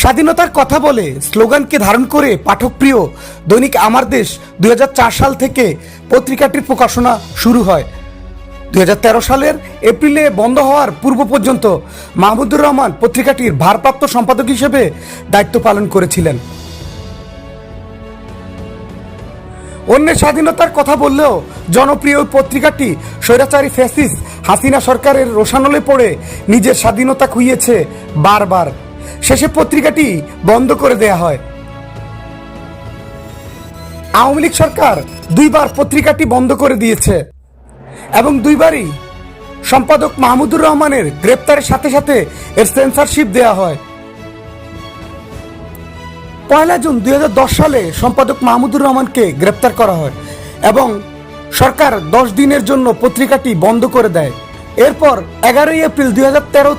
স্বাধীনতার কথা বলে স্লোগানকে ধারণ করে পাঠকপ্রিয় দৈনিক আমার দেশ 2004 সাল থেকে পত্রিকাটির প্রকাশনা শুরু হয়। 2013 সালের এপ্রিলে বন্ধ হওয়ার পূর্ব পর্যন্ত মাহমুদুর রহমান পত্রিকাটির ভারপ্রাপ্ত সম্পাদক হিসেবে দায়িত্ব পালন করেছিলেন। অন্যের স্বাধীনতার কথা বললেও জনপ্রিয় ওই পত্রিকাটি স্বৈরাচারী ফ্যাসিস্ট হাসিনা সরকারের রোষানলে পড়ে নিজের স্বাধীনতা খুইয়েছে বারবার। শেষে পত্রিকাটি বন্ধ করে দেয়া হয়। আওয়ামী লীগ সরকার দুইবার পত্রিকাটি বন্ধ করে দিয়েছে এবং দুইবারই সম্পাদক মাহমুদুর রহমানের গ্রেপ্তারের সাথে সাথে এর সেন্সরশিপ দেয়া হয়। 1 জুন 2010 সালে সম্পাদক মাহমুদুর রহমানকে গ্রেপ্তার করা হয় এবং সরকার 10 দিনের জন্য পত্রিকাটি বন্ধ করে দেয়। এরপর 11 এপ্রিল 2013